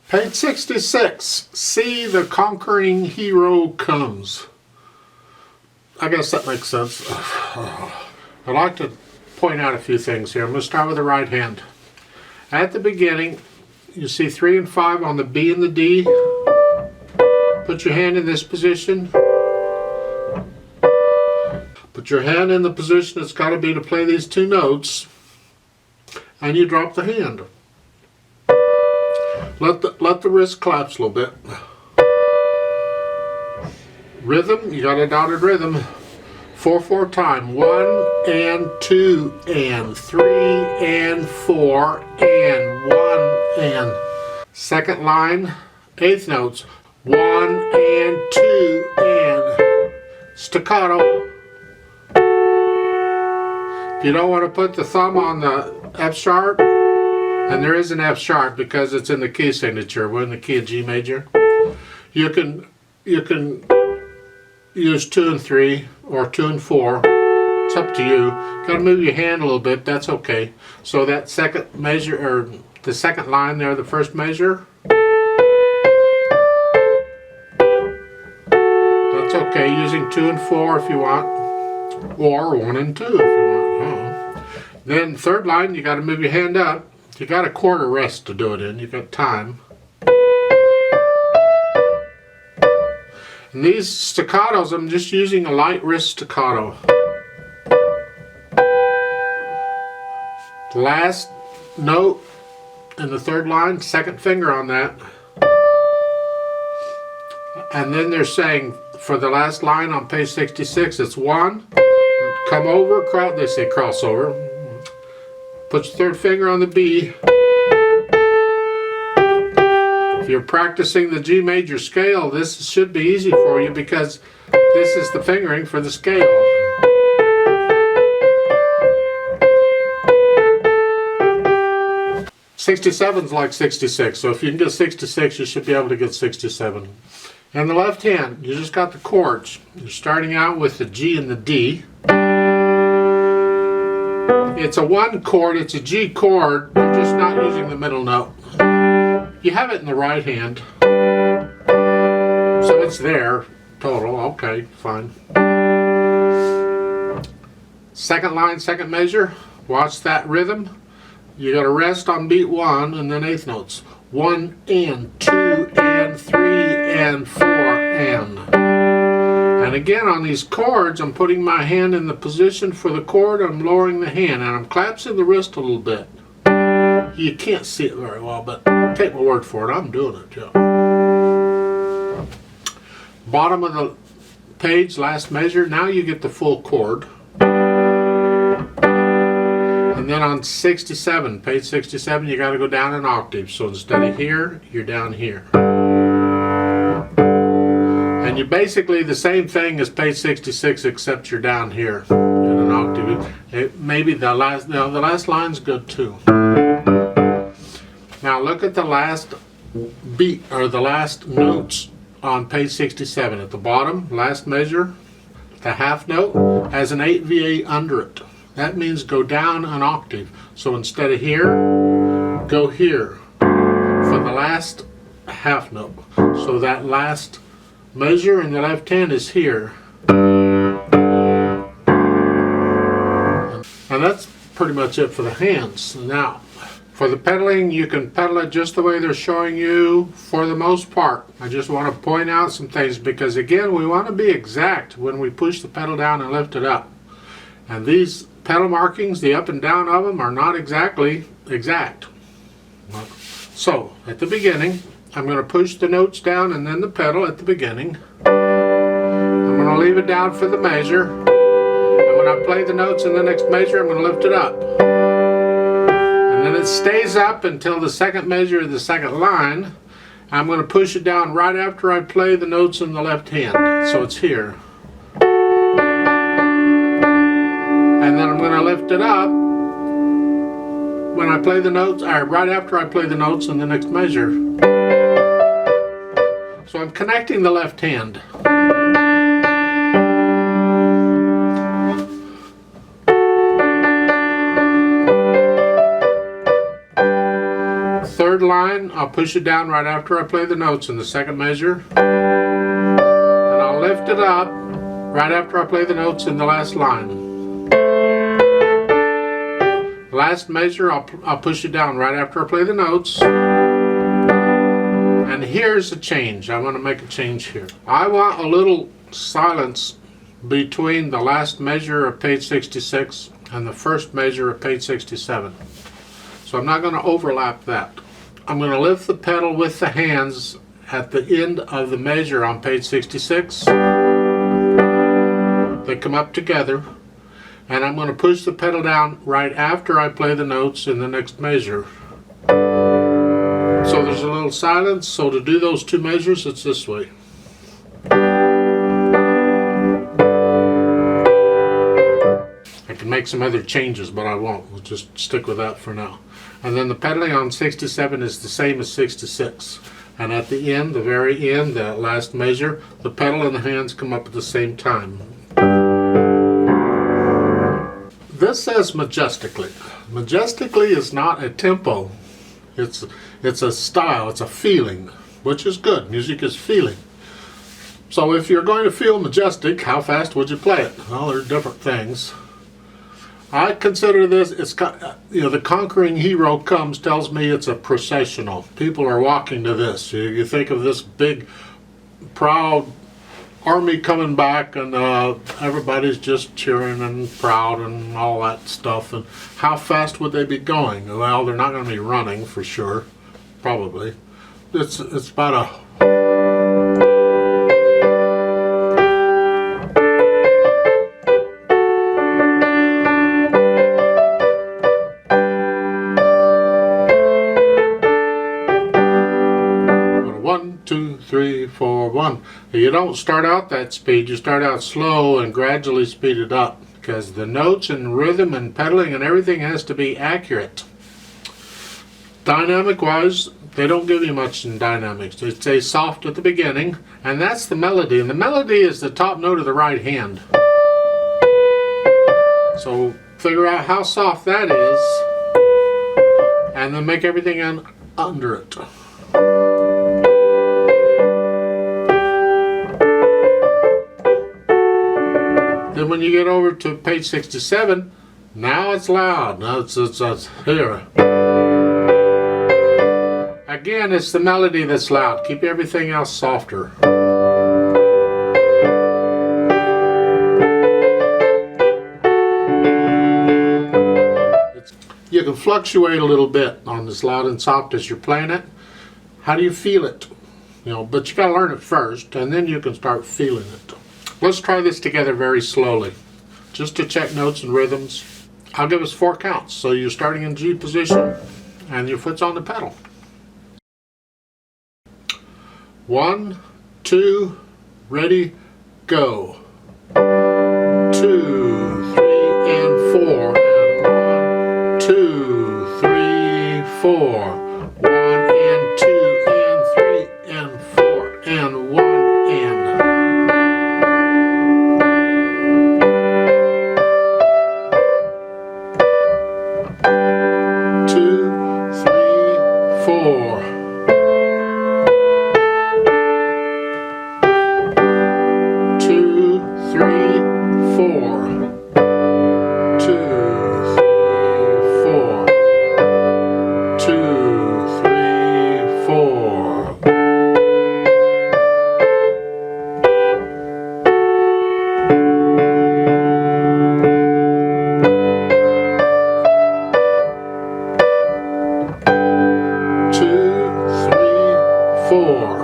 Page 66, See the Conquering Hero Comes. I guess that makes sense. I'd like to point out a few things here. I'm going to start with the right hand. At the beginning, you see 3 and 5 on the B and the D. Put your hand in this position. Put your hand in the position it's got to be to play these two notes. And you drop the hand. Let the wrist collapse a little bit. Rhythm, you got a dotted rhythm. 4/4 time. 1 and 2 and 3 and 4 and 1 and. Second line, eighth notes. 1 and 2 and. Staccato. If you don't want to put the thumb on the F sharp, and there is an F sharp because it's in the key signature, we're in the key of G major, you can use 2 and 3 or 2 and 4. It's up to you. Gotta move your hand a little bit, that's okay. So that second measure, or the second line there, the first measure, that's okay. Using 2 and 4 if you want, or 1 and 2 if you want. Then third line, you gotta move your hand up. You got a quarter rest to do it in. You got time. And these staccatos, I'm just using a light wrist staccato. The last note in the third line, second finger on that. And then they're saying for the last line on page 66, it's 1, come over, they say crossover. Put your third finger on the B. If you're practicing the G major scale, this should be easy for you because this is the fingering for the scale. '67's like 66, so if you can get 66, you should be able to get 67. And the left hand, you just got the chords. You're starting out with the G and the D. It's a 1 chord, it's a G chord, you're just not using the middle note. You have it in the right hand, so it's there, total, okay, fine. Second line, second measure, watch that rhythm. You gotta rest on beat 1 and then eighth notes. 1 and 2 and 3 and 4 and. And again on these chords, I'm putting my hand in the position for the chord, I'm lowering the hand, and I'm collapsing the wrist a little bit. You can't see it very well, but take my word for it, I'm doing it, yeah. Bottom of the page, last measure, now you get the full chord. And then on 67, page 67, you gotta go down an octave. So instead of here, you're down here. And you're basically the same thing as page 66, except you're down here in an octave. Maybe the last line's good too. Now look at the last beat, or the last notes on page 67. At the bottom, last measure, the half note has an 8/8 under it. That means go down an octave. So instead of here, go here for the last half note. So that last measure in the left hand is here. And that's pretty much it for the hands. Now, for the pedaling, you can pedal it just the way they're showing you for the most part. I just want to point out some things because again, we want to be exact when we push the pedal down and lift it up. And these pedal markings, the up and down of them, are not exactly exact. So, at the beginning, I'm going to push the notes down and then the pedal at the beginning. I'm going to leave it down for the measure. And when I play the notes in the next measure, I'm going to lift it up. And then it stays up until the second measure of the second line. I'm going to push it down right after I play the notes in the left hand. So it's here. And then I'm going to lift it up when I play the notes, or right after I play the notes in the next measure. So I'm connecting the left hand. third line, I'll push it down right after I play the notes in the second measure. And I'll lift it up right after I play the notes in the last line. Last measure, I'll push it down right after I play the notes. And here's a change. I want to make a change here. I want a little silence between the last measure of page 66 and the first measure of page 67. So I'm not going to overlap that. I'm going to lift the pedal with the hands at the end of the measure on page 66. They come up together, and I'm going to push the pedal down right after I play the notes in the next measure. So there's a little silence. So to do those two measures, it's this way. I can make some other changes, but I won't. We'll just stick with that for now. And then the pedaling on 67 is the same as 66. And at the end, the very end, that last measure, the pedal and the hands come up at the same time. This says majestically. Majestically is not a tempo. It's a style, it's a feeling, which is good. Music is feeling. So if you're going to feel majestic, how fast would you play it? Well, there are different things. I consider this, the conquering hero comes, tells me it's a processional. People are walking to this. You think of this big, proud army coming back, and everybody's just cheering and proud and all that stuff. And how fast would they be going? Well, they're not going to be running for sure, probably. It's about a... 1, 2, 3, 4, 1. You don't start out that speed. You start out slow and gradually speed it up, because the notes and rhythm and pedaling and everything has to be accurate. Dynamic wise, they don't give you much in dynamics. They stay soft at the beginning, and that's the melody. And the melody is the top note of the right hand. So figure out how soft that is, and then make everything under it. Then when you get over to page 67, now it's loud. Now it's here. Again, it's the melody that's loud. Keep everything else softer. You can fluctuate a little bit on this loud and soft as you're playing it. How do you feel it? But you gotta learn it first, and then you can start feeling it. Let's try this together very slowly, just to check notes and rhythms. I'll give us 4 counts. So you're starting in G position, and your foot's on the pedal. 1, 2, ready, go. 2, 3, and 4. And 1, 2, 3, 4. 1 and 2 and 3 and 4 and 1 and. 2, 3, 4. 2, 3, 4. 2, 3, 4. 2, 3, 4. 2, 3, 4.